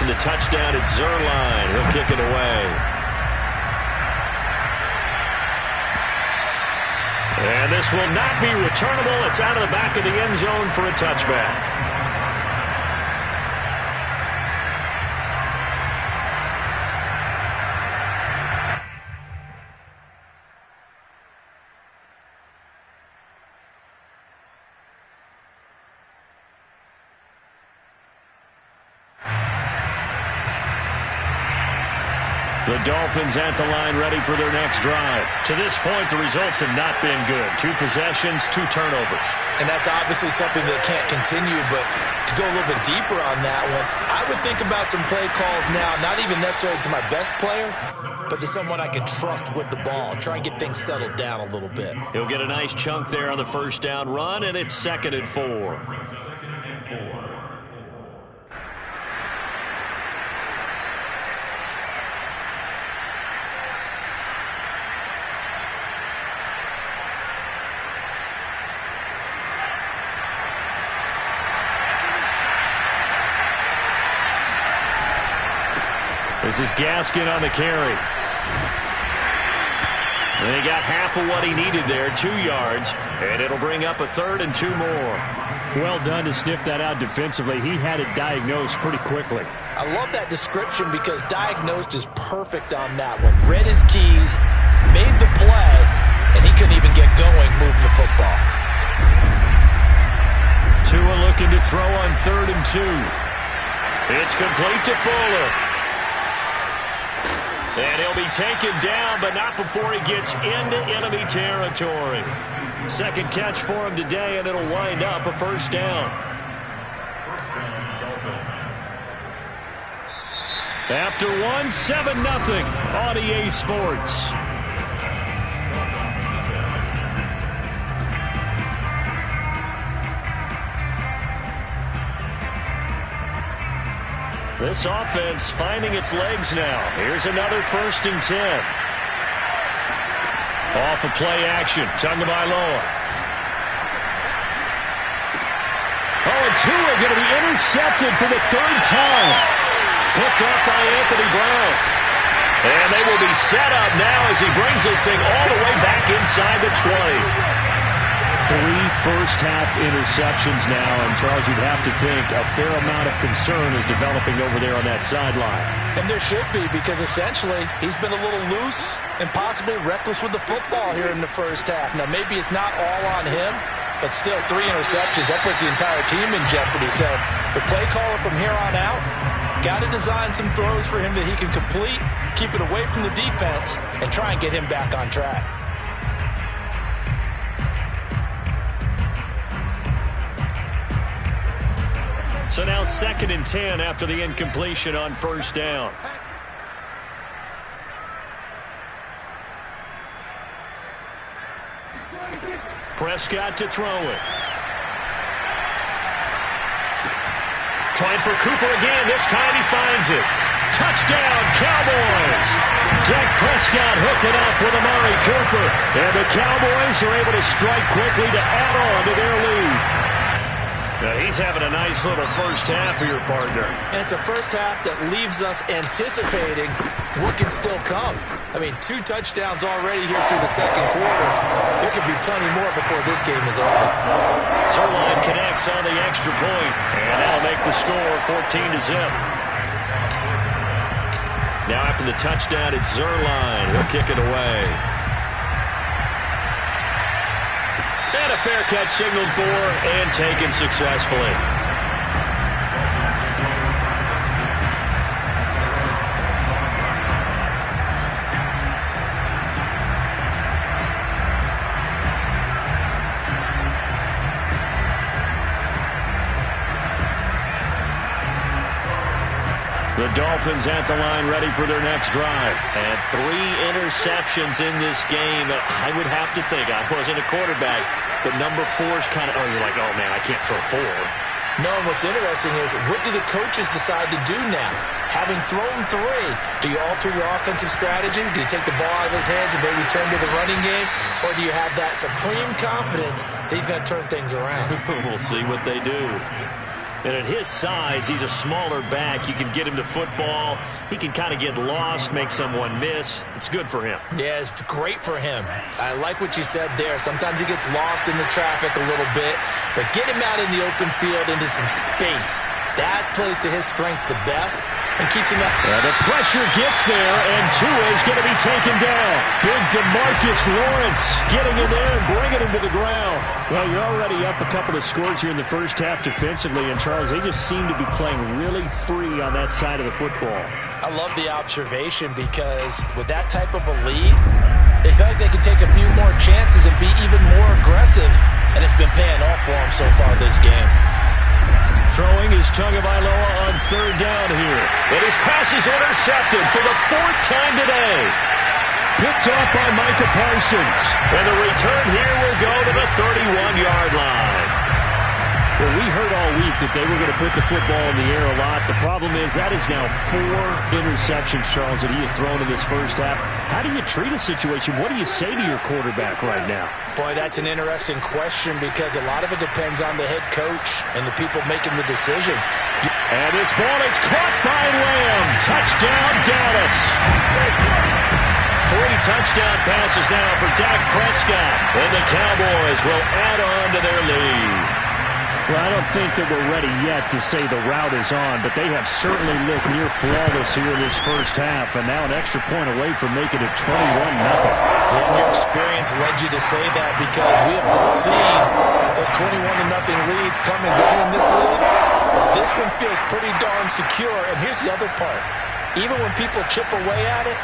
after the touchdown, it's Zuerlein. He'll kick it away. And this will not be returnable. It's out of the back of the end zone for a touchback. The Dolphins at the line ready for their next drive. To this point, the results have not been good. 2 possessions, 2 turnovers. And that's obviously something that can't continue, but to go a little bit deeper on that one, I would think about some play calls now, not even necessarily to my best player, but to someone I can trust with the ball. Try and get things settled down a little bit. He'll get a nice chunk there on the first down run, and it's 2nd and 4. This is Gaskin on the carry. And he got half of what he needed there, 2 yards, and it'll bring up a 3rd and 2 more. Well done to sniff that out defensively. He had it diagnosed pretty quickly. I love that description because diagnosed is perfect on that one. Read his keys, made the play, and he couldn't even get going moving the football. Tua looking to throw on 3rd and 2. It's complete to Fuller. And he'll be taken down, but not before he gets into enemy territory. 2nd catch for him today, and it'll wind up a 1st down. After 1, 7-0 on EA Sports. This offense finding its legs now. Here's another 1st and 10. Off of play action. Tagovailoa. Oh, and Tua going to be intercepted for the 3rd time. Picked up by Anthony Brown. And they will be set up now as he brings this thing all the way back inside the 20. 3 first-half interceptions now, and Charles, you'd have to think a fair amount of concern is developing over there on that sideline. And there should be, because essentially he's been a little loose and possibly reckless with the football here in the first half. Now, maybe it's not all on him, but still 3 interceptions. That puts the entire team in jeopardy. So the play caller from here on out got to design some throws for him that he can complete, keep it away from the defense, and try and get him back on track. So now 2nd and 10 after the incompletion on 1st down. Prescott to throw it. Trying for Cooper again. This time he finds it. Touchdown, Cowboys. Dak Prescott hooking up with Amari Cooper. And the Cowboys are able to strike quickly to add on to their lead. Now he's having a nice little first half for your partner. And it's a first half that leaves us anticipating what can still come. I mean, 2 touchdowns already here through the 2nd quarter. There could be plenty more before this game is over. Zuerlein connects on the extra point, and that'll make the score 14-0. Now after the touchdown, it's Zuerlein. He'll kick it away. And a fair catch signaled for and taken successfully. The Dolphins at the line ready for their next drive. And 3 interceptions in this game. I would have to think, I wasn't a quarterback, but number 4's kind of, you're like, oh man, I can't throw 4. No, and what's interesting is, what do the coaches decide to do now? Having thrown 3, do you alter your offensive strategy? Do you take the ball out of his hands and maybe turn to the running game? Or do you have that supreme confidence that he's going to turn things around? We'll see what they do. And at his size, he's a smaller back. You can get him to football. He can kind of get lost, make someone miss. It's good for him. Yeah, it's great for him. I like what you said there. Sometimes he gets lost in the traffic a little bit, but get him out in the open field into some space. That plays to his strengths the best and keeps him up. The pressure gets there, and Tua is going to be taken down. Big DeMarcus Lawrence getting in there and bringing him to the ground. Well, you're already up a couple of scores here in the first half defensively, and Charles, they just seem to be playing really free on that side of the football. I love the observation because with that type of a lead, they feel like they can take a few more chances and be even more aggressive, and it's been paying off for them so far this game. Throwing is Tagovailoa on third down here. And his pass is intercepted for the fourth time today. Picked off by Micah Parsons. And the return here will go to the 31-yard line. Well, we heard all week that they were going to put the football in the air a lot. The problem is that is now 4 interceptions, Charles, that he has thrown in this first half. How do you treat a situation? What do you say to your quarterback right now? Boy, that's an interesting question because a lot of it depends on the head coach and the people making the decisions. And this ball is caught by Lamb. Touchdown, Dallas. 3 touchdown passes now for Dak Prescott. And the Cowboys will add on to their lead. Well, I don't think that we're ready yet to say the route is on, but they have certainly looked near flawless here in this first half, and now an extra point away from making it 21-0. And your experience led you to say that because we have both seen those 21-0 leads come and go in this league. But this one feels pretty darn secure, and here's the other part. Even when people chip away at it,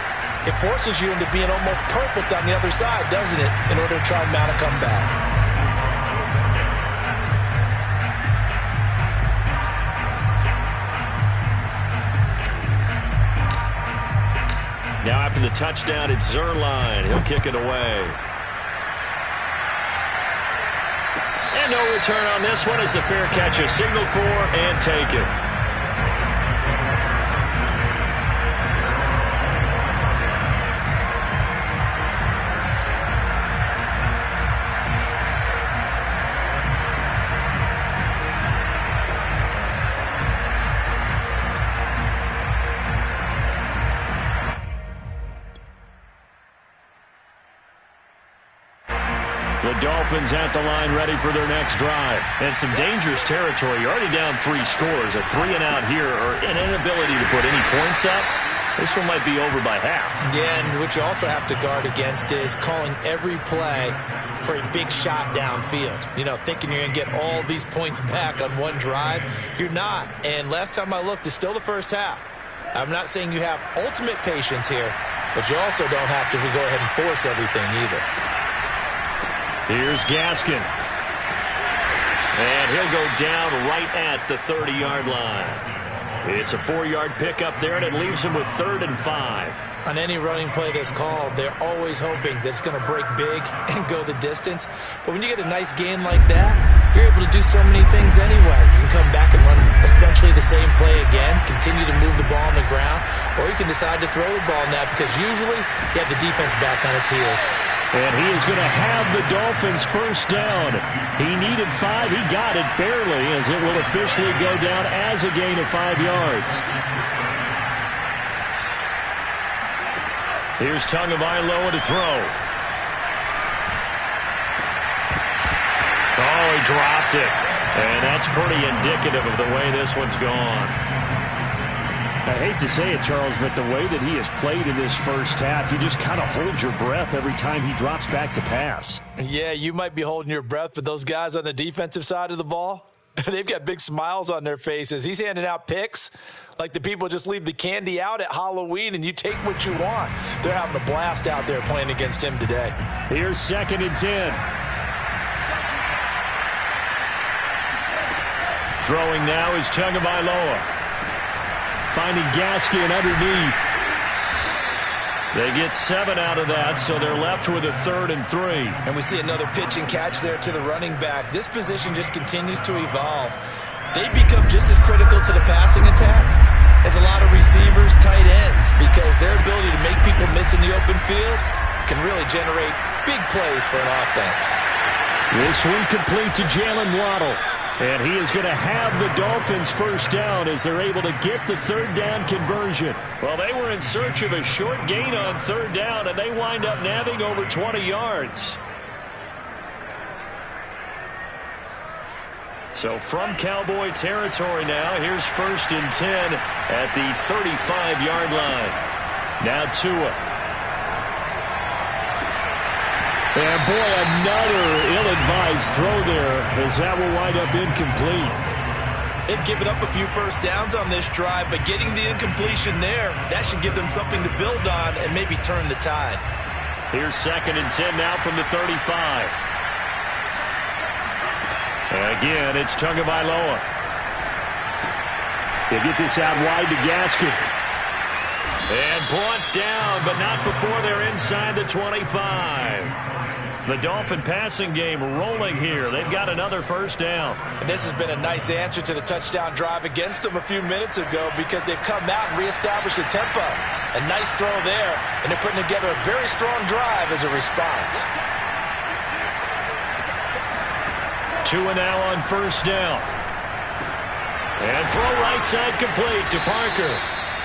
it forces you into being almost perfect on the other side, doesn't it, in order to try and mount a comeback. Now after the touchdown, it's Zuerlein. He'll kick it away. And no return on this one as the fair catch is signaled for and taken. The Dolphins at the line ready for their next drive. And some dangerous territory. You're already down 3 scores. A 3-and-out here or an inability to put any points up. This one might be over by half. Yeah, and what you also have to guard against is calling every play for a big shot downfield. You know, thinking you're going to get all these points back on one drive. You're not. And last time I looked, it's still the first half. I'm not saying you have ultimate patience here, but you also don't have to go ahead and force everything either. Here's Gaskin. And he'll go down right at the 30-yard line. It's a 4-yard pickup there, and it leaves him with 3rd and 5. On any running play that's called, they're always hoping that it's going to break big and go the distance. But when you get a nice gain like that, you're able to do so many things anyway. You can come back and run essentially the same play again, continue to move the ball on the ground, or you can decide to throw the ball now because usually you have the defense back on its heels. And he is going to have the Dolphins first down. He needed 5. He got it barely as it will officially go down as a gain of 5 yards. Here's Tagovailoa to throw. Oh, he dropped it. And that's pretty indicative of the way this one's gone. I hate to say it, Charles, but the way that he has played in this first half, you just kind of hold your breath every time he drops back to pass. Yeah, you might be holding your breath, but those guys on the defensive side of the ball, they've got big smiles on their faces. He's handing out picks like the people just leave the candy out at Halloween and you take what you want. They're having a blast out there playing against him today. Here's 2nd and 10. Throwing now is Tagovailoa. Finding Gaskin underneath. They get 7 out of that, so they're left with a 3rd and 3. And we see another pitch and catch there to the running back. This position just continues to evolve. They become just as critical to the passing attack as a lot of receivers, tight ends, because their ability to make people miss in the open field can really generate big plays for an offense. This one complete to Jalen Waddle. And he is going to have the Dolphins first down as they're able to get the third down conversion. Well, they were in search of a short gain on third down, and they wind up nabbing over 20 yards. So from Cowboy territory now, here's 1st and 10 at the 35-yard line. Now Tua. And boy, another ill-advised throw there as that will wind up incomplete. They've given up a few first downs on this drive, but getting the incompletion there, that should give them something to build on and maybe turn the tide. Here's 2nd and 10 now from the 35. And again, it's Tagovailoa. They get this out wide to Gaskin. And brought down, but not before they're inside the 25. The Dolphin passing game rolling here. They've got another first down. And this has been a nice answer to the touchdown drive against them a few minutes ago because they've come out and reestablished the tempo. A nice throw there, and they're putting together a very strong drive as a response. Tua now on first down. And throw right side complete to Parker.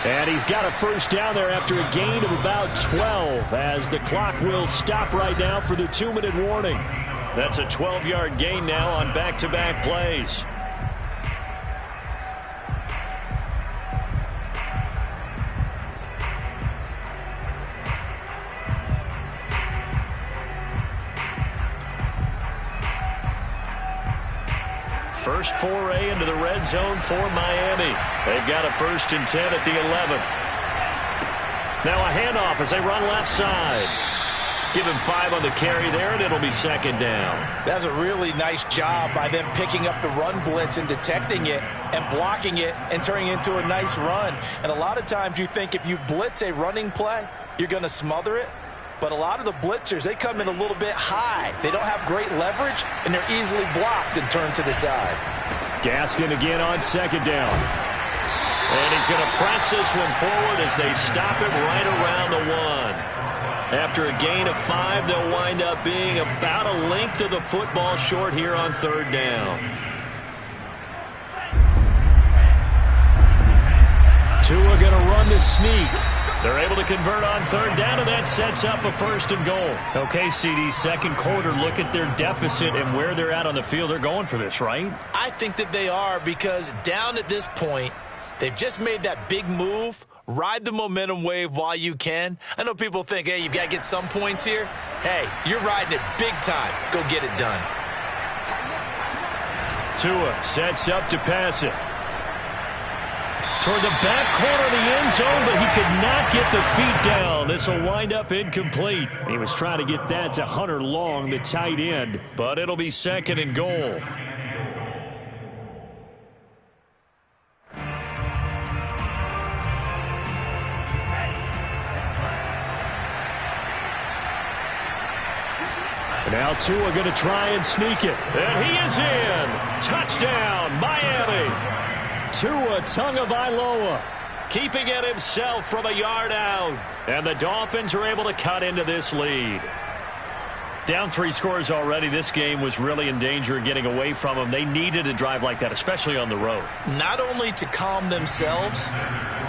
And he's got a first down there after a gain of about 12 as the clock will stop right now for the 2-minute warning. That's a 12-yard gain now on back-to-back plays. First foray into the red zone for Miami. They've got a 1st and 10 at the 11. Now a handoff as they run left side. Give him 5 on the carry there, and it'll be 2nd down. That's a really nice job by them picking up the run blitz and detecting it and blocking it and turning it into a nice run. And a lot of times you think if you blitz a running play, you're going to smother it. But a lot of the blitzers, they come in a little bit high. They don't have great leverage, and they're easily blocked and turned to the side. Gaskin again on 2nd down. And he's going to press this one forward as they stop it right around the 1. After a gain of 5, they'll wind up being about a length of the football short here on 3rd down. Tua going to run the sneak. They're able to convert on 3rd down, and that sets up a 1st and goal. Okay, CD, 2nd quarter, look at their deficit and where they're at on the field. They're going for this, right? I think that they are because down at this point, they've just made that big move. Ride the momentum wave while you can. I know people think, hey, you've got to get some points here. Hey, you're riding it big time. Go get it done. Tua sets up to pass it. Toward the back corner of the end zone, but he could not get the feet down. This will wind up incomplete. He was trying to get that to Hunter Long, the tight end. But it'll be 2nd and goal. Now Tua going to try and sneak it. And he is in. Touchdown, Miami. Tua Tagovailoa keeping it himself from a yard out. And the Dolphins are able to cut into this lead. Down 3 scores already. This game was really in danger of getting away from them. They needed a drive like that, especially on the road. Not only to calm themselves,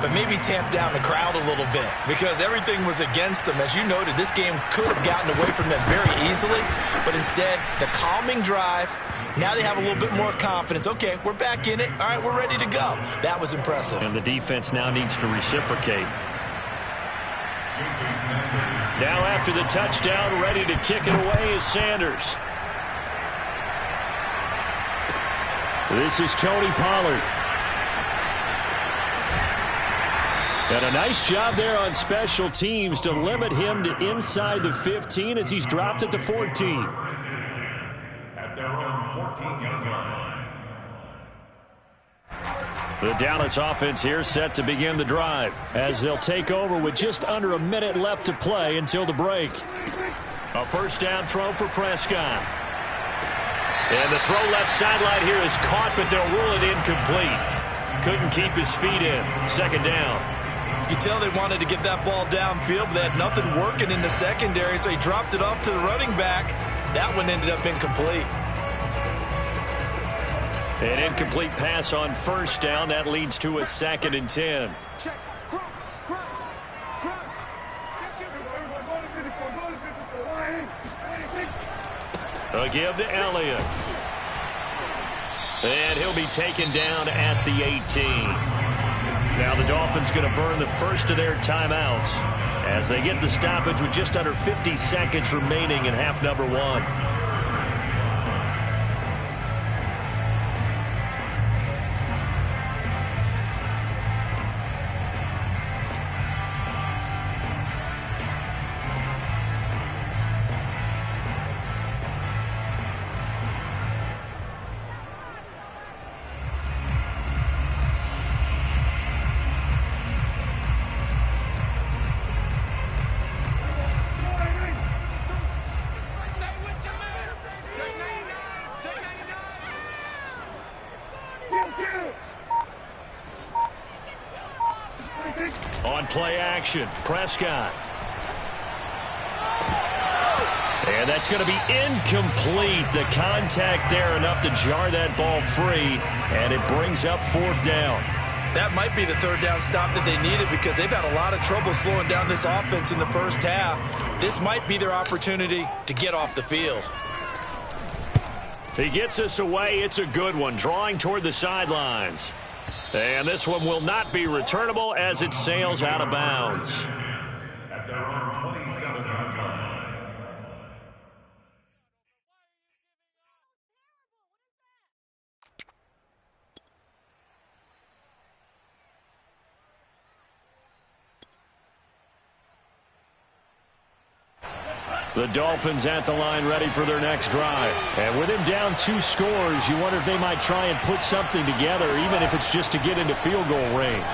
but maybe tamp down the crowd a little bit because everything was against them. As you noted, this game could have gotten away from them very easily, but instead, the calming drive, now they have a little bit more confidence. Okay, we're back in it. All right, we're ready to go. That was impressive. And the defense now needs to reciprocate. Now after the touchdown, ready to kick it away is Sanders. This is Tony Pollard. And a nice job there on special teams to limit him to inside the 15 as he's dropped at the 14. At their own 14-yard line. The Dallas offense here set to begin the drive as they'll take over with just under a minute left to play until the break. A first down throw for Prescott. And the throw left sideline here is caught, but they'll rule it incomplete. Couldn't keep his feet in. 2nd down. You could tell they wanted to get that ball downfield, but they had nothing working in the secondary, so he dropped it off to the running back. That one ended up incomplete. An incomplete pass on first down. That leads to a 2nd and 10. A give to Elliott. And he'll be taken down at the 18. Now the Dolphins going to burn the first of their timeouts as they get the stoppage with just under 50 seconds remaining in half number 1. On play action, Prescott. And that's going to be incomplete. The contact there enough to jar that ball free, and it brings up 4th down. That might be the 3rd down stop that they needed because they've had a lot of trouble slowing down this offense in the first half. This might be their opportunity to get off the field. He gets us away. It's a good one, drawing toward the sidelines. And this one will not be returnable as it sails out of bounds. At their own 27-yard line. The Dolphins at the line ready for their next drive. And with him down 2 scores, you wonder if they might try and put something together, even if it's just to get into field goal range.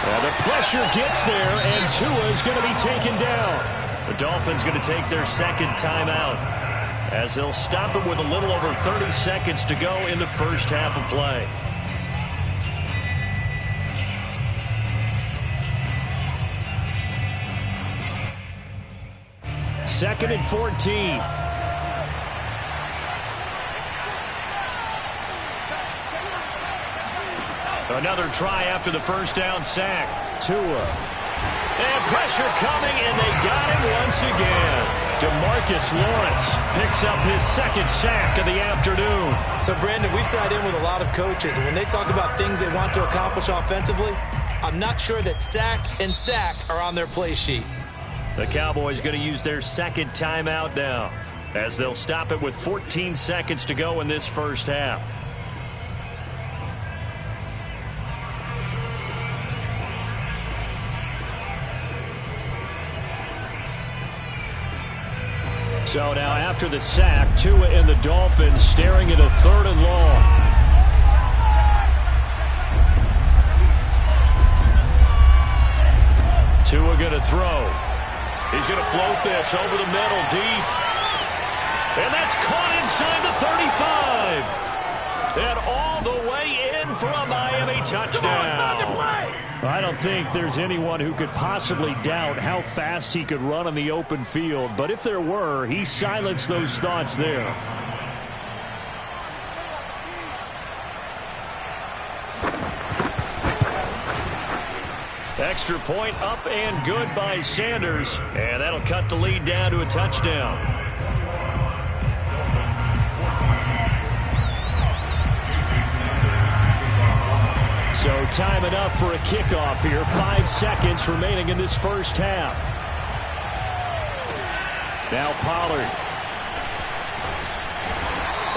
The pressure gets there, and Tua is going to be taken down. The Dolphins going to take their 2nd timeout as they'll stop it with a little over 30 seconds to go in the first half of play. Second and 14. Another try after the first down sack. Tua. And pressure coming, and they got him once again. DeMarcus Lawrence picks up his 2nd sack of the afternoon. So, Brandon, we sat in with a lot of coaches, and when they talk about things they want to accomplish offensively, I'm not sure that sack and sack are on their play sheet. The Cowboys going to use their 2nd timeout now as they'll stop it with 14 seconds to go in this first half. So now after the sack, Tua and the Dolphins staring at a 3rd and long. Tua going to throw. He's going to float this over the middle deep. And that's caught inside the 35. And all the way in for a Miami touchdown. I don't think there's anyone who could possibly doubt how fast he could run on the open field. But if there were, he silenced those thoughts there. Extra point up and good by Sanders. And that'll cut the lead down to a touchdown. So time enough for a kickoff here. 5 seconds remaining in this first half. Now Pollard.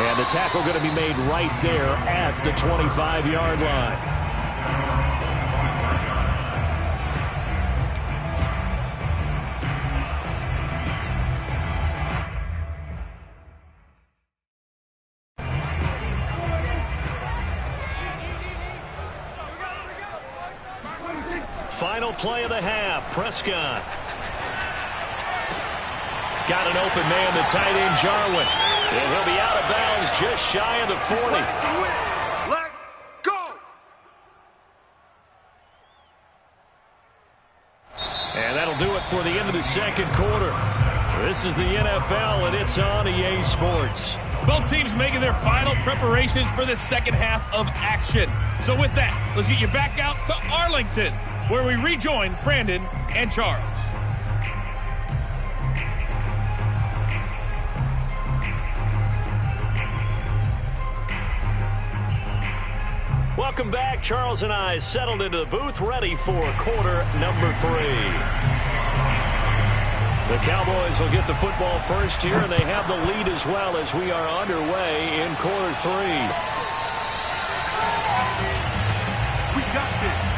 And the tackle going to be made right there at the 25-yard line. Final play of the half. Prescott. Got an open man, the tight end, Jarwin. And he'll be out of bounds just shy of the 40. Let's go! And that'll do it for the end of the second quarter. This is the NFL, and it's on EA Sports. Both teams making their final preparations for the second half of action. So with that, let's get you back out to Arlington, where we rejoin Brandon and Charles. Welcome back. Charles and I settled into the booth, ready for quarter number 3. The Cowboys will get the football first here, and they have the lead as well as we are underway in quarter 3. We got this.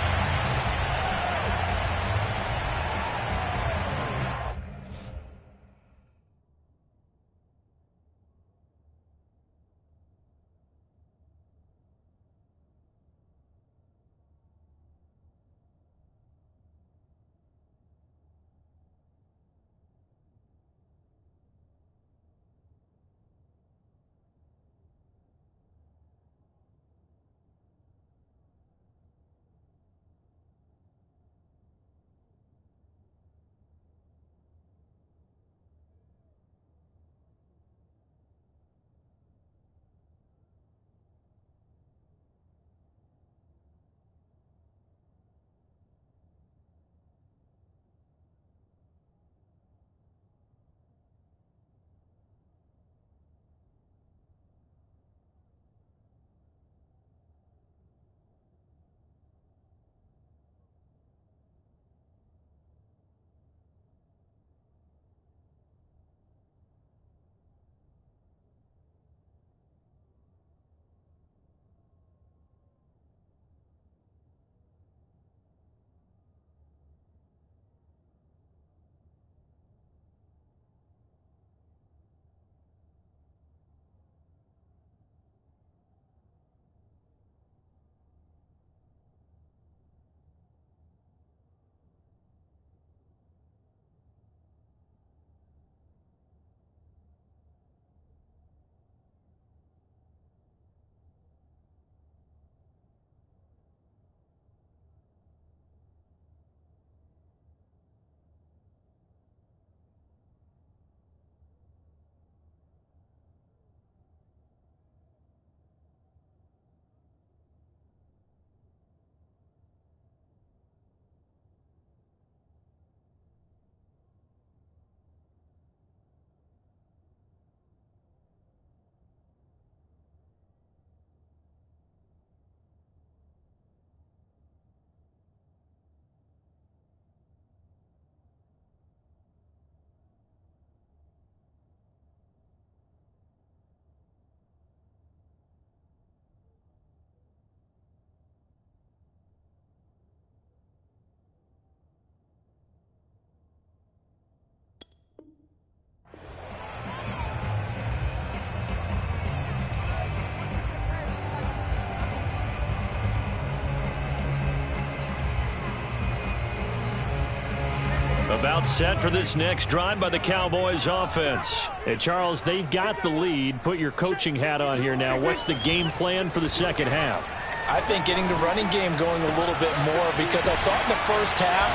About set for this next drive by the Cowboys offense. Hey, Charles, they've got the lead. Put your coaching hat on here now. What's the game plan for the second half? I think getting the running game going a little bit more, because I thought in the first half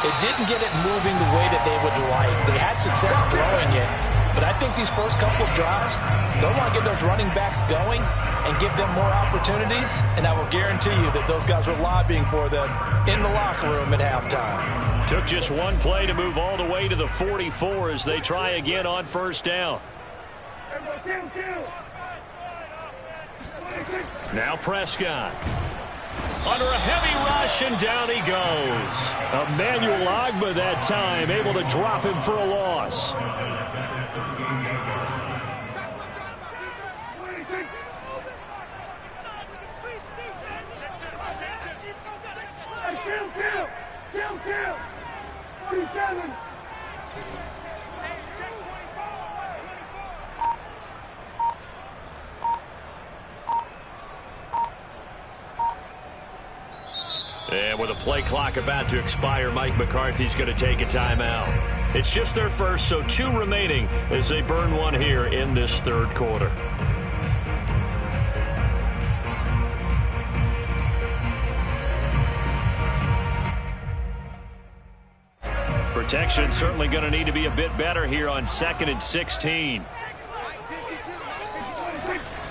it didn't get it moving the way that they would like. They had success throwing it, but I think these first couple of drives, they'll want to get those running backs going and give them more opportunities, and I will guarantee you that those guys were lobbying for them in the locker room at halftime. Took just one play to move all the way to the 44 as they try again on first down. Now Prescott. Under a heavy rush, and down he goes. Emmanuel Ogbah that time, able to drop him for a loss. Kill! 47! And with a play clock about to expire, Mike McCarthy's going to take a timeout. It's just their first, so 2 remaining as they burn one here in this third quarter. Protection certainly going to need to be a bit better here on 2nd and 16.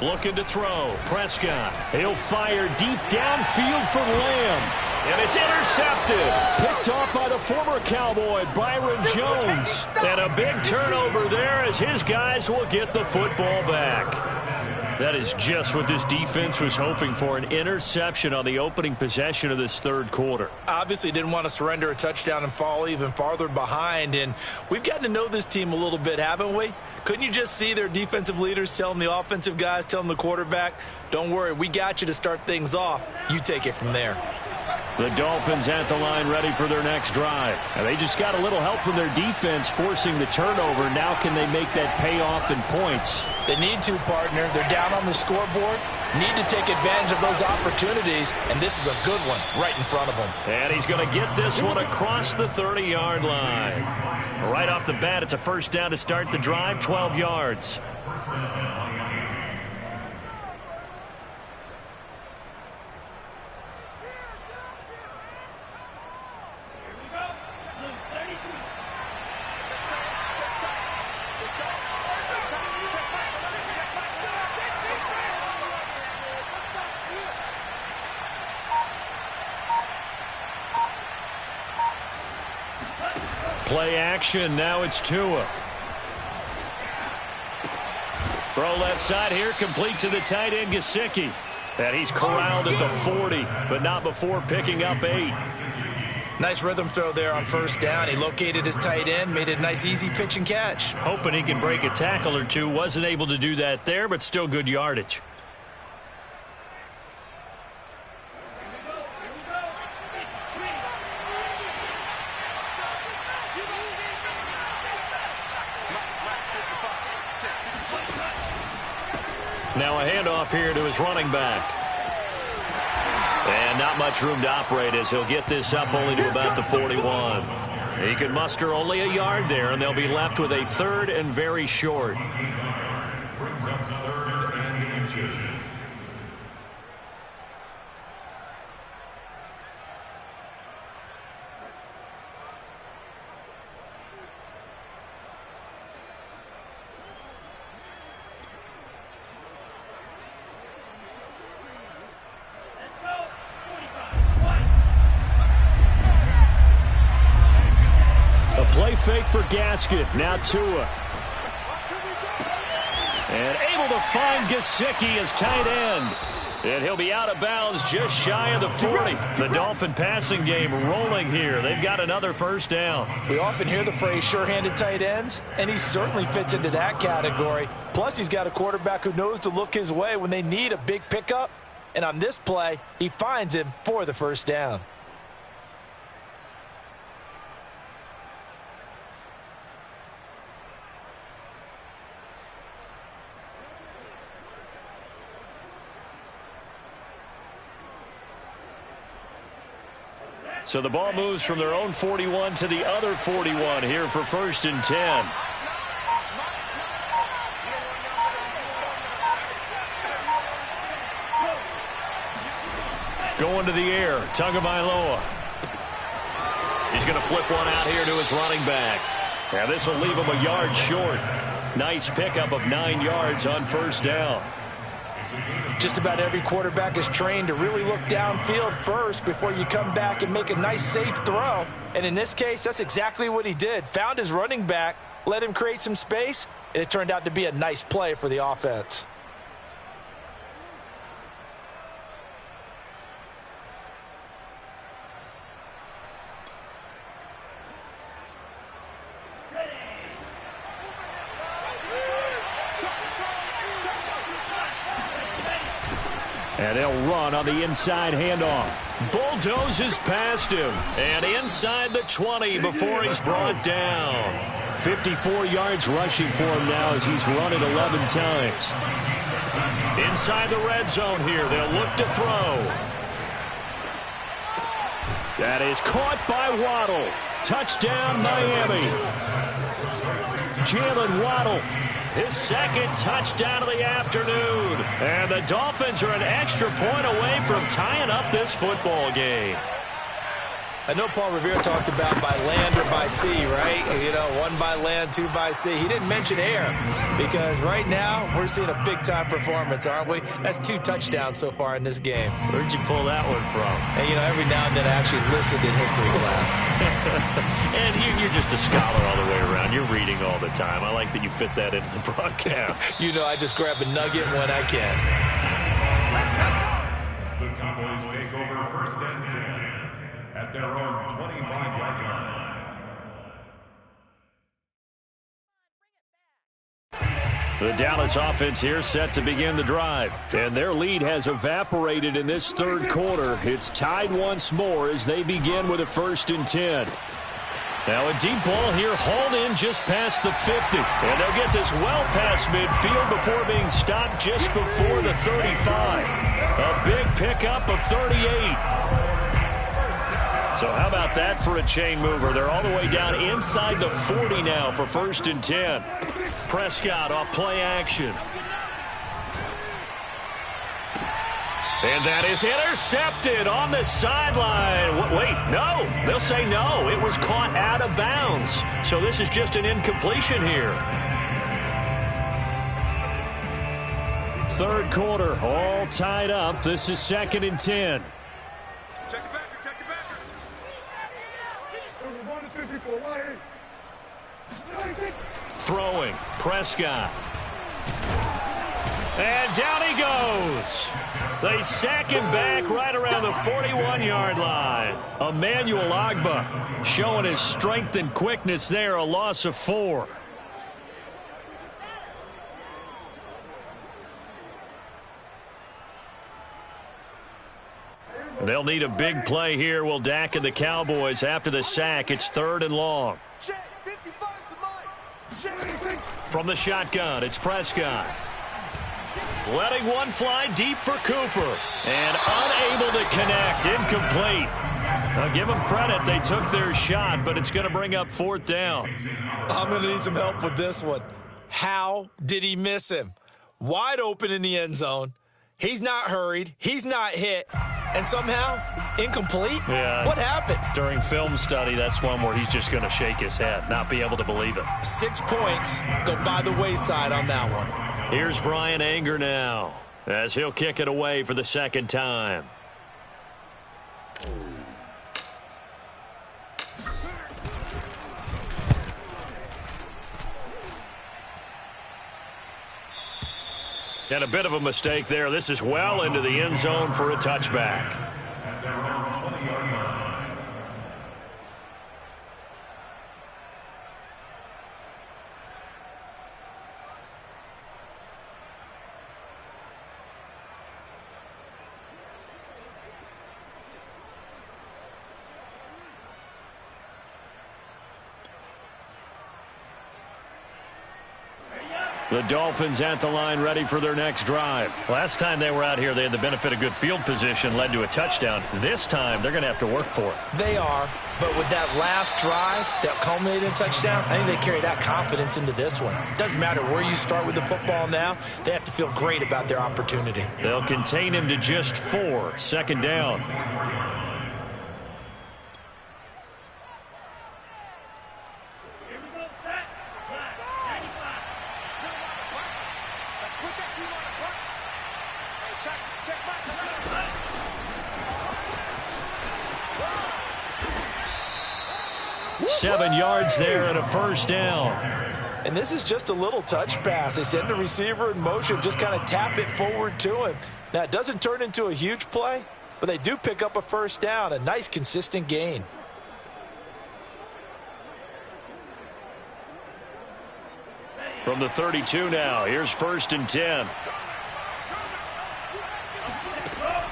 Looking to throw. Prescott. He'll fire deep downfield for Lamb. And it's intercepted. Picked off by the former Cowboy, Byron Jones. And a big turnover there as his guys will get the football back. That is just what this defense was hoping for, an interception on the opening possession of this third quarter. Obviously didn't want to surrender a touchdown and fall even farther behind. And we've gotten to know this team a little bit, haven't we? Couldn't you just see their defensive leaders telling the offensive guys, telling the quarterback, don't worry, we got you to start things off. You take it from there. The Dolphins at the line ready for their next drive. And they just got a little help from their defense forcing the turnover. Now can they make that pay off in points? They need to, partner. They're down on the scoreboard. Need to take advantage of those opportunities. And this is a good one right in front of them. And he's going to get this one across the 30-yard line. Right off the bat, it's a first down to start the drive, 12 yards. Play action. Now it's Tua. Throw left side here, complete to the tight end, Gesicki. And he's corralled at the 40, but not before picking up 8. Nice rhythm throw there on first down. He located his tight end, made it a nice easy pitch and catch. Hoping he could break a tackle or two. Wasn't able to do that there, but still good yardage. Now a handoff here to his running back. And not much room to operate as he'll get this up only to about the 41. He can muster only a yard there, and they'll be left with a 3rd and very short. Brings up 3rd and inches. Play fake for Gaskin. Now Tua. And able to find Gesicki as tight end. And he'll be out of bounds just shy of the 40. The Dolphin passing game rolling here. They've got another first down. We often hear the phrase sure-handed tight ends, and he certainly fits into that category. Plus, he's got a quarterback who knows to look his way when they need a big pickup. And on this play, he finds him for the first down. So the ball moves from their own 41 to the other 41 here for 1st and 10. Going to the air, Tagovailoa. He's going to flip one out here to his running back. Now this will leave him a yard short. Nice pickup of 9 yards on first down. Just about every quarterback is trained to really look downfield first before you come back and make a nice, safe throw. And in this case, that's exactly what he did. Found his running back, let him create some space, and it turned out to be a nice play for the offense. And they'll run on the inside handoff. Bulldozes past him. And inside the 20 before he's brought down. 54 yards rushing for him now as he's run it 11 times. Inside the red zone here. They'll look to throw. That is caught by Waddle. Touchdown, Miami. Jalen Waddle. His 2nd touchdown of the afternoon. And the Dolphins are an extra point away from tying up this football game. I know Paul Revere talked about by land or by sea, right? You know, 1 by land, 2 by sea. He didn't mention air because right now we're seeing a big-time performance, aren't we? That's 2 touchdowns so far in this game. Where'd you pull that one from? And, you know, every now and then I actually listened in history class. And you're just a scholar all the way around. You're reading all the time. I like that you fit that into the broadcast. You know, I just grab a nugget when I can. The Cowboys take over 1st and 10 at their own 25-yard line. The Dallas offense here set to begin the drive. And their lead has evaporated in this 3rd quarter. It's tied once more as they begin with a 1st and 10. Now a deep ball here hauled in just past the 50. And they'll get this well past midfield before being stopped just before the 35. A big pickup of 38. So how about that for a chain mover? They're all the way down inside the 40 now for 1st and 10. Prescott off play action. And that is intercepted on the sideline. Wait, no. They'll say no. It was caught out of bounds. So this is just an incompletion here. 3rd quarter, all tied up. This is 2nd and 10. Throwing, Prescott. And down he goes. They sack him back right around the 41-yard line. Emmanuel Ogbah showing his strength and quickness there, a loss of 4. They'll need a big play here. Will Dak and the Cowboys after the sack. It's 3rd and long. From the shotgun, it's Prescott. Letting one fly deep for Cooper. And unable to connect. Incomplete. I'll give them credit. They took their shot, but it's going to bring up 4th down. I'm going to need some help with this one. How did he miss him? Wide open in the end zone. He's not hurried. He's not hit. And somehow, incomplete? Yeah. What happened? During film study, that's one where he's just going to shake his head, not be able to believe it. 6 points go by the wayside on that one. Here's Brian Anger now as he'll kick it away for the 2nd time. And a bit of a mistake there. This is well into the end zone for a touchback. At their own 20-yard line. The Dolphins at the line ready for their next drive. Last time they were out here, they had the benefit of good field position, led to a touchdown. This time, they're going to have to work for it. They are, but with that last drive that culminated in a touchdown, I think they carry that confidence into this one. Doesn't matter where you start with the football now, they have to feel great about their opportunity. They'll contain him to just 4. 2nd down. Seven yards there and a 1st down. And this is just a little touch pass. They send the receiver in motion, just kind of tap it forward to him. Now, it doesn't turn into a huge play, but they do pick up a 1st down, a nice, consistent gain. From the 32 now, here's 1st and 10.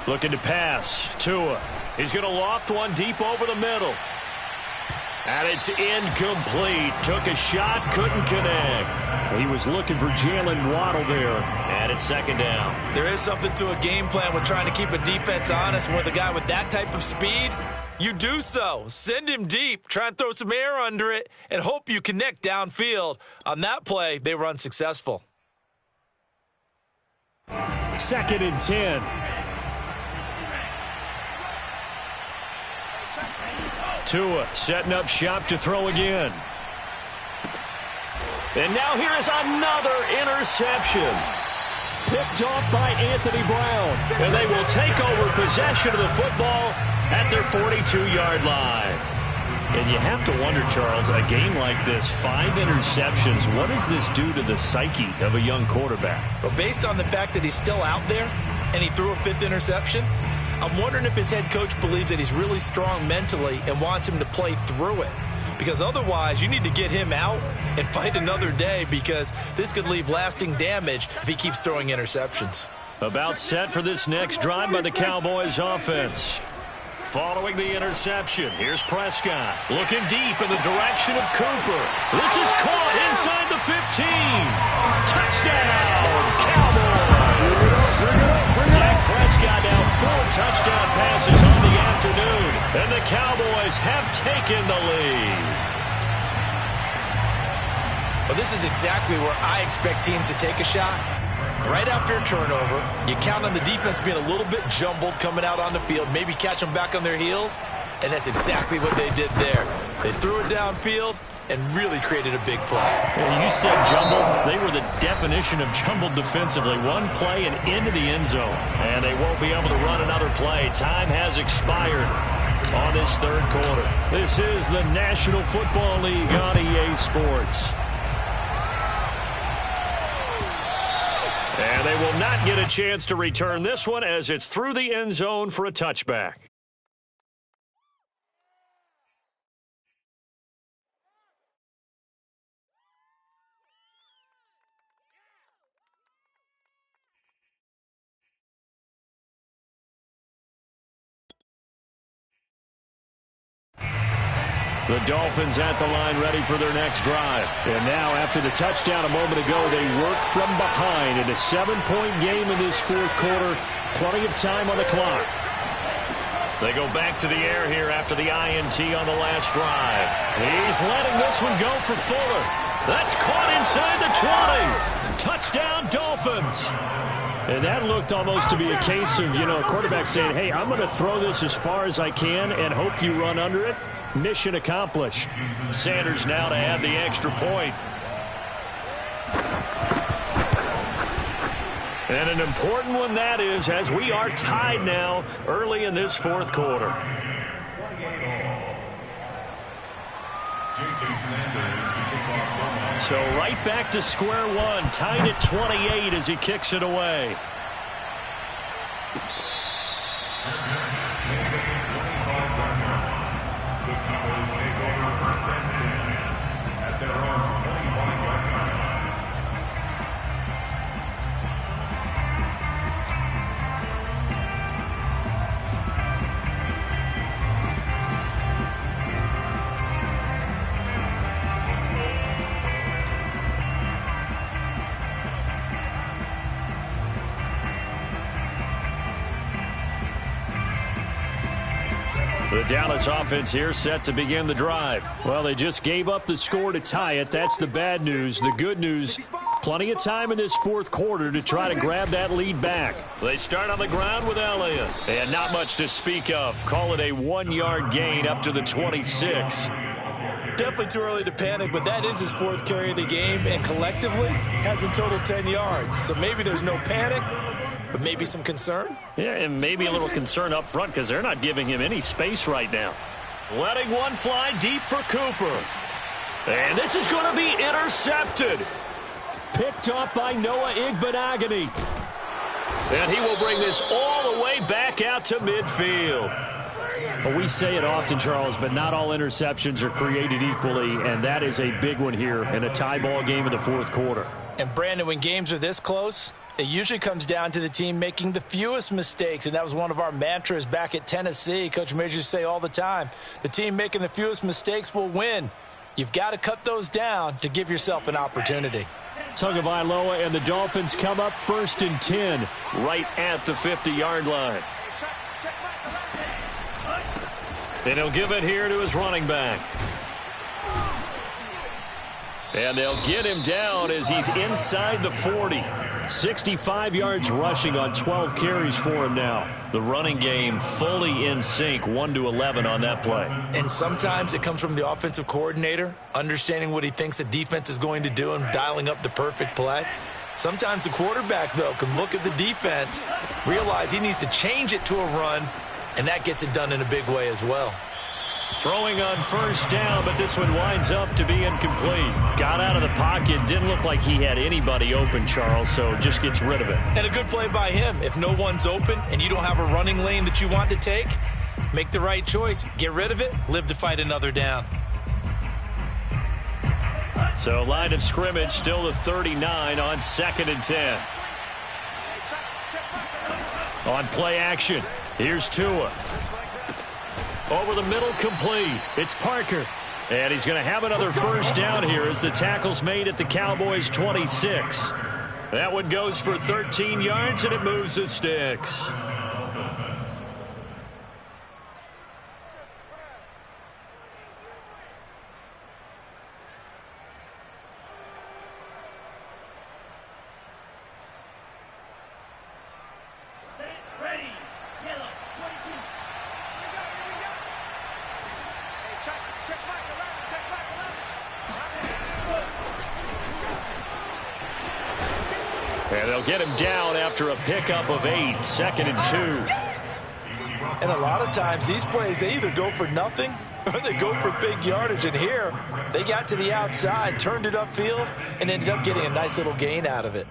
Looking to pass. Tua. He's going to loft one deep over the middle. And it's incomplete. Took a shot, couldn't connect. He was looking for Jalen Waddle there. And it's 2nd down. There is something to a game plan with trying to keep a defense honest. With a guy with that type of speed, you do so. Send him deep. Try and throw some air under it and hope you connect downfield. On that play, they were unsuccessful. 2nd and 10. Tua setting up shop to throw again. And now here is another interception. Picked off by Anthony Brown. And they will take over possession of the football at their 42-yard line. And you have to wonder, Charles, a game like this, 5 interceptions, what does this do to the psyche of a young quarterback? Well, based on the fact that he's still out there and he threw a 5th interception, I'm wondering if his head coach believes that he's really strong mentally and wants him to play through it. Because otherwise, you need to get him out and fight another day, because this could leave lasting damage if he keeps throwing interceptions. About set for this next drive by the Cowboys offense. Following the interception, here's Prescott looking deep in the direction of Cooper. This is caught inside the 15. Touchdown, Cowboys! Dak Prescott now 4 touchdown passes on the afternoon, and the Cowboys have taken the lead. Well, this is exactly where I expect teams to take a shot. Right after a turnover, you count on the defense being a little bit jumbled coming out on the field, maybe catch them back on their heels, and that's exactly what they did there. They threw it downfield and really created a big play. Yeah, you said jumbled. They were the definition of jumbled defensively. One play and into the end zone, and they won't be able to run another play. Time has expired on this third quarter. This is the National Football League on EA Sports. And they will not get a chance to return this one as it's through the end zone for a touchback. The Dolphins at the line ready for their next drive. And now after the touchdown a moment ago, they work from behind in a 7-point game in this fourth quarter. Plenty of time on the clock. They go back to the air here after the INT on the last drive. He's letting this one go for Fuller. That's caught inside the 20. Touchdown, Dolphins. And that looked almost to be a case of, a quarterback saying, hey, I'm going to throw this as far as I can and hope you run under it. Mission accomplished. Sanders now to add the extra point. And an important one that is, as we are tied now early in this fourth quarter. So right back to square one, tied at 28 as he kicks it away. The Dallas offense here set to begin the drive. Well, they just gave up the score to tie it. That's the bad news. The good news, plenty of time in this fourth quarter to try to grab that lead back. They start on the ground with Elliott. And not much to speak of. Call it a 1-yard gain up to the 26. Definitely too early to panic, but that is his 4th carry of the game, and collectively has in total 10 yards. So maybe there's no panic, but maybe some concern? Yeah, and maybe a little concern up front because they're not giving him any space right now. Letting one fly deep for Cooper. And this is going to be intercepted. Picked off by Noah Igbinoghene. And he will bring this all the way back out to midfield. Well, we say it often, Charles, but not all interceptions are created equally, and that is a big one here in a tie ball game in the fourth quarter. And, Brandon, when games are this close, it usually comes down to the team making the fewest mistakes, and that was one of our mantras back at Tennessee. Coach Majors used to say all the time, the team making the fewest mistakes will win. You've got to cut those down to give yourself an opportunity. Tagovailoa and the Dolphins come up 1st and 10. Right at the 50-yard line. And he'll give it here to his running back. And they'll get him down as he's inside the 40. 65 yards rushing on 12 carries for him now. The running game fully in sync, 1-11 on that play. And sometimes it comes from the offensive coordinator, understanding what he thinks the defense is going to do and dialing up the perfect play. Sometimes the quarterback, though, can look at the defense, realize he needs to change it to a run, and that gets it done in a big way as well. Throwing on first down, but this one winds up to be incomplete. Got out of the pocket. Didn't look like he had anybody open, Charles, so just gets rid of it. And a good play by him. If no one's open and you don't have a running lane that you want to take, make the right choice. Get rid of it. Live to fight another down. So line of scrimmage still the 39 on 2nd and 10. On play action, here's Tua. Over the middle, complete. It's Parker. And he's going to have another first down here as the tackle's made at the Cowboys' 26. That one goes for 13 yards, and it moves the sticks. And they'll get him down after a pickup of 8, 2nd and 2. And a lot of times these plays, they either go for nothing or they go for big yardage. And here, they got to the outside, turned it upfield, and ended up getting a nice little gain out of it.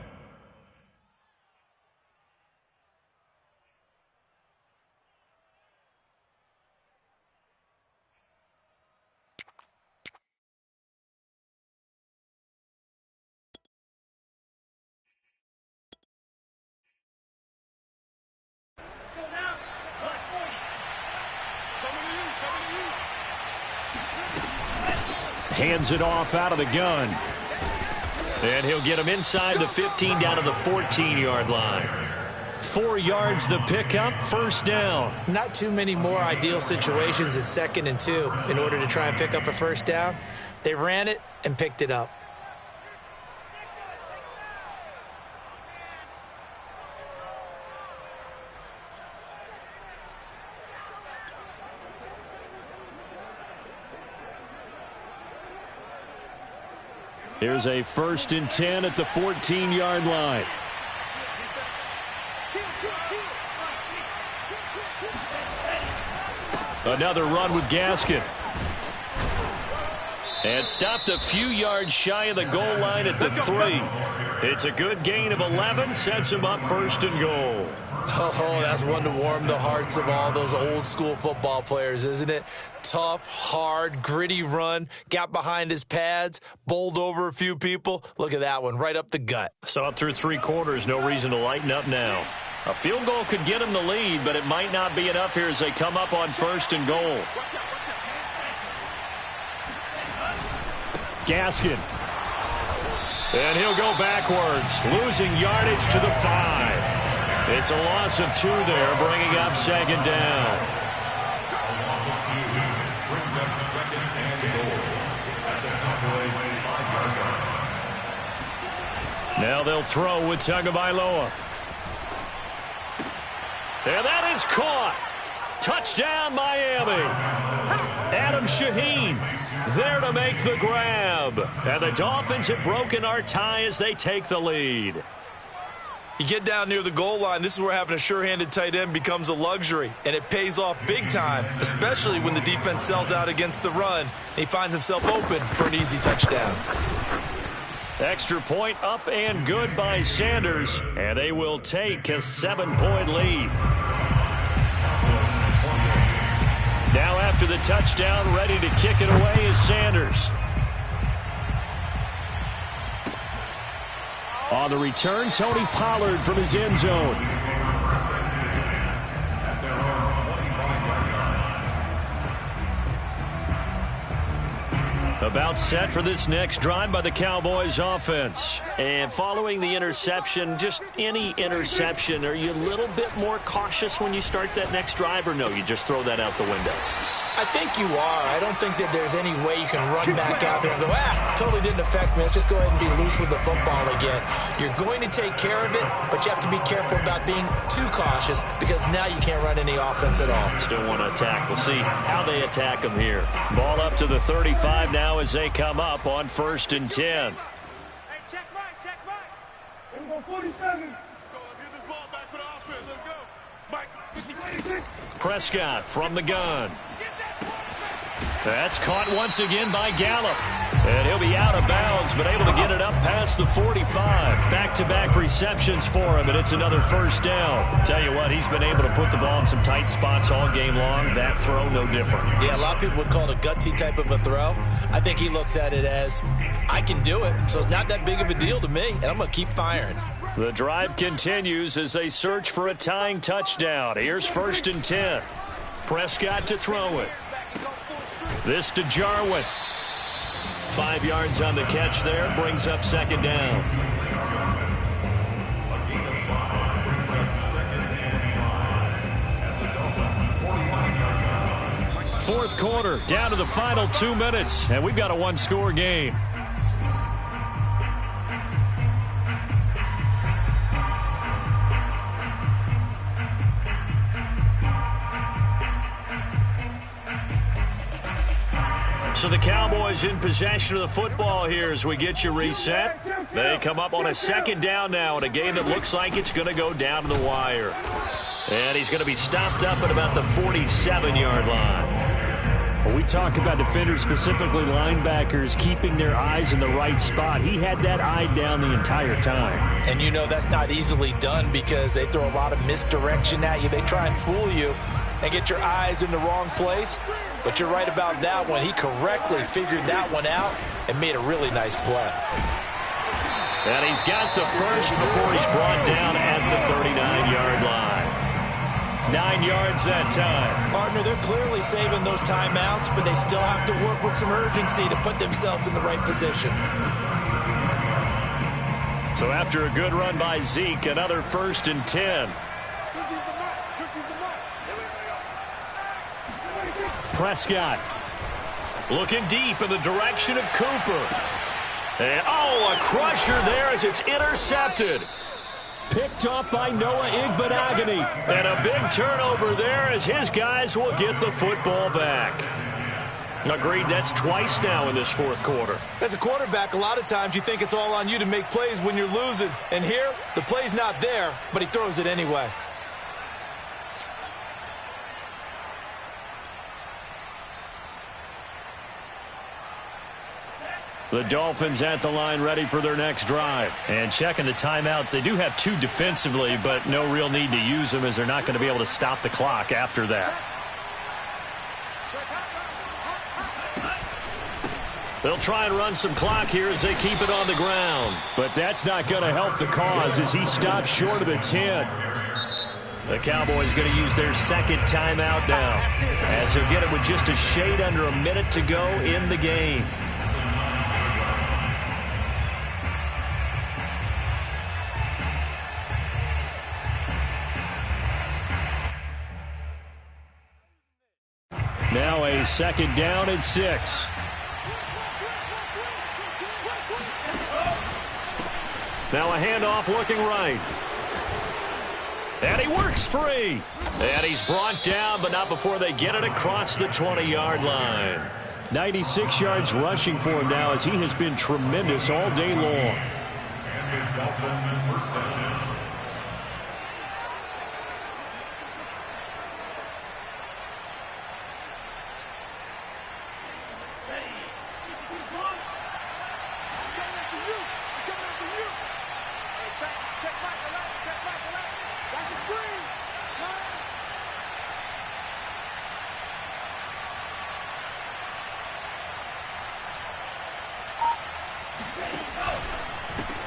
Hands it off out of the gun. And he'll get him inside the 15 down to the 14-yard line. 4 yards the pickup, first down. Not too many more ideal situations at 2nd and 2 in order to try and pick up a first down. They ran it and picked it up. Here's a 1st and 10 at the 14-yard line. Another run with Gaskin. And stopped a few yards shy of the goal line at the 3. It's a good gain of 11, sets him up 1st and goal. Oh, that's one to warm the hearts of all those old-school football players, isn't it? Tough, hard, gritty run, got behind his pads, bowled over a few people. Look at that one, right up the gut. Saw it through 3 quarters, no reason to lighten up now. A field goal could get him the lead, but it might not be enough here as they come up on 1st and goal. Gaskin. And he'll go backwards, losing yardage to the 5. It's a loss of 2 there, bringing up 2nd down. Brings up 2nd and goal at the Cowboys' 5-yard line. Now they'll throw with Tagovailoa. And that is caught. Touchdown, Miami. Adam Shaheen there to make the grab. And the Dolphins have broken our tie as they take the lead. You get down near the goal line, this is where having a sure-handed tight end becomes a luxury, and it pays off big time, especially when the defense sells out against the run, and he finds himself open for an easy touchdown. Extra point up and good by Sanders, and they will take a 7-point lead. Now after the touchdown, ready to kick it away is Sanders. On the return, Tony Pollard from his end zone. About set for this next drive by the Cowboys offense. And following the interception, just any interception, are you a little bit more cautious when you start that next drive, or no, you just throw that out the window? I think you are. I don't think that there's any way you can run back out there and go, totally didn't affect me. Let's just go ahead and be loose with the football again. You're going to take care of it, but you have to be careful about being too cautious because now you can't run any offense at all. Still want to attack. We'll see how they attack them here. Ball up to the 35 now as they come up on 1st and 10. Hey, check right. Here we go, 47. Let's get this ball back for the offense. Let's go. Mike, 56. Prescott from the gun. That's caught once again by Gallup. And he'll be out of bounds, but able to get it up past the 45. Back-to-back receptions for him, and it's another 1st down. Tell you what, he's been able to put the ball in some tight spots all game long. That throw, no different. Yeah, a lot of people would call it a gutsy type of a throw. I think he looks at it as, I can do it, so it's not that big of a deal to me, and I'm going to keep firing. The drive continues as they search for a tying touchdown. Here's 1st and 10. Prescott to throw it. This to Jarwin. 5 yards on the catch there. Brings up 2nd down. A gain of 5 brings up 2nd and 5 at the Dolphins' 49-yard line. 4th quarter, down to the final 2 minutes, and we've got a one-score game. So the Cowboys in possession of the football here as we get you reset. They come up on a 2nd down now in a game that looks like it's going to go down to the wire. And he's going to be stopped up at about the 47-yard line. When we talk about defenders, specifically linebackers, keeping their eyes in the right spot, he had that eye down the entire time. And you know that's not easily done because they throw a lot of misdirection at you. They try and fool you and get your eyes in the wrong place. But you're right about that one. He correctly figured that one out and made a really nice play. And he's got the first before he's brought down at the 39-yard line. 9 yards that time. Partner, they're clearly saving those timeouts, but they still have to work with some urgency to put themselves in the right position. So after a good run by Zeke, another 1st and 10. Prescott looking deep in the direction of Cooper. And, a crusher there as it's intercepted. Picked off by Noah Igbenogany. And a big turnover there as his guys will get the football back. Agreed, that's twice now in this 4th quarter. As a quarterback, a lot of times you think it's all on you to make plays when you're losing. And here, the play's not there, but he throws it anyway. The Dolphins at the line ready for their next drive. And checking the timeouts. They do have 2 defensively, but no real need to use them as they're not going to be able to stop the clock after that. They'll try and run some clock here as they keep it on the ground. But that's not going to help the cause as he stops short of the 10. The Cowboys going to use their 2nd timeout now as they'll get it with just a shade under a minute to go in the game. Now a 2nd down and 6. Now a handoff looking right. And he works free. And he's brought down, but not before they get it across the 20-yard line. 96 yards rushing for him now as he has been tremendous all day long. And with Dolphin 1st down.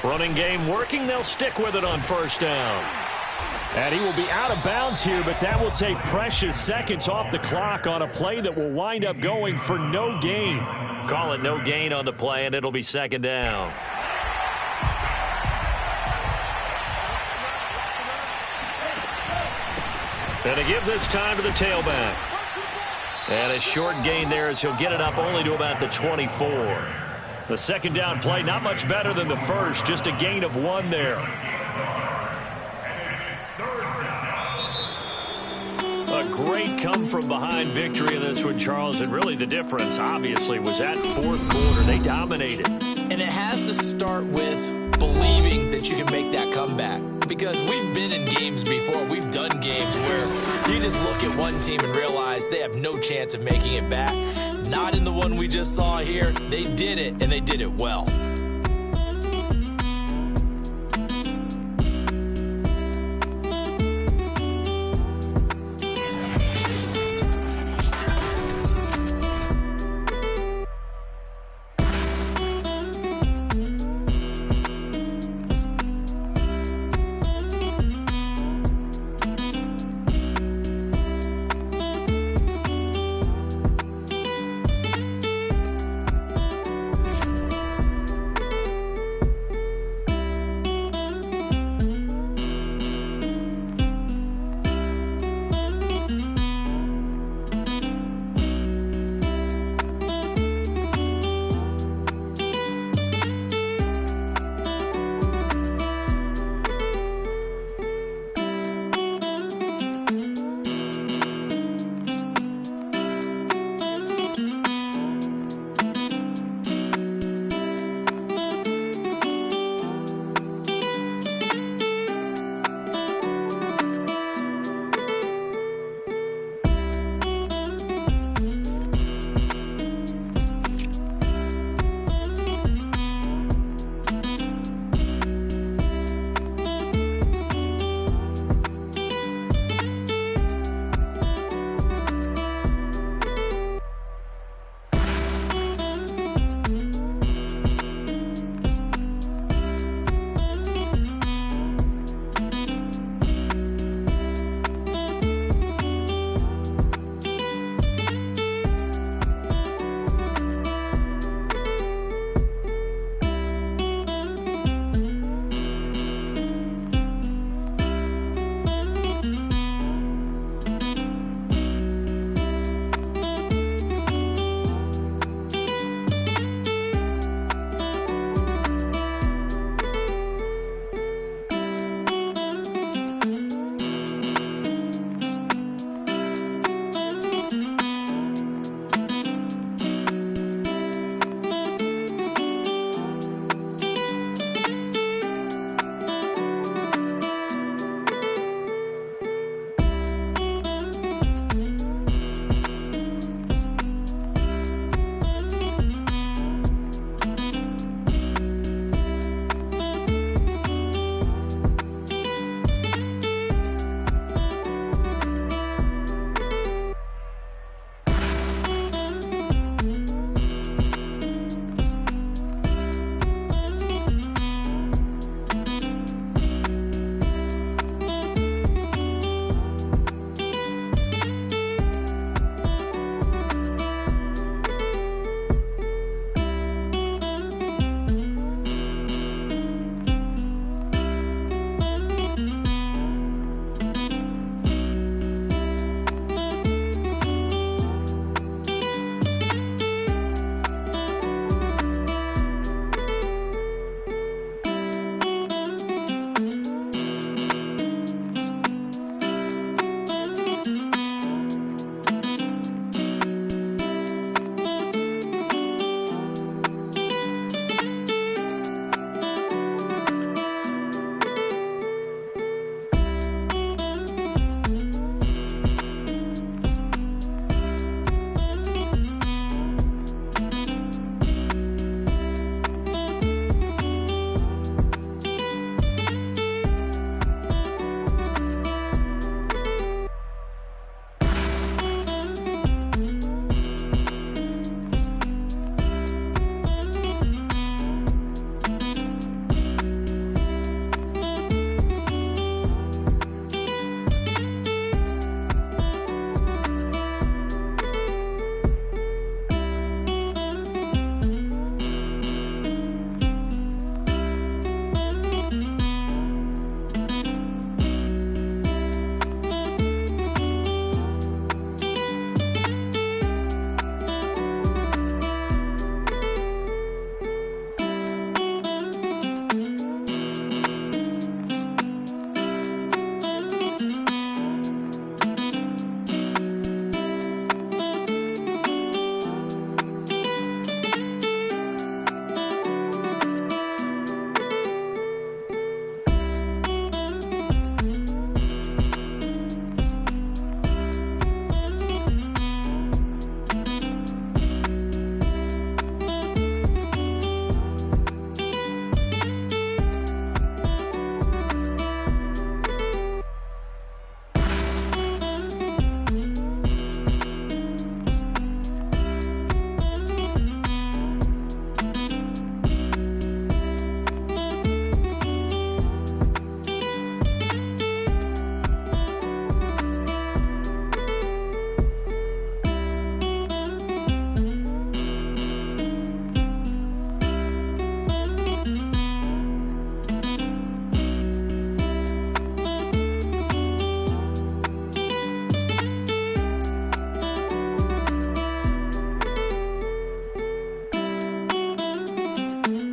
Running game working. They'll stick with it on 1st down. And he will be out of bounds here, but that will take precious seconds off the clock on a play that will wind up going for no gain. Call it no gain on the play, and it'll be 2nd down. And to give this time to the tailback. And a short gain there as he'll get it up only to about the 24. The second down play, not much better than the first, just a gain of 1 there. A great come-from-behind victory in this one, Charles, and really the difference, obviously, was that fourth quarter. They dominated. And it has to start with believing that you can make that comeback. Because we've been in games before. We've done games where you just look at one team and realize they have no chance of making it back. Not in the one we just saw here. They did it, and they did it well.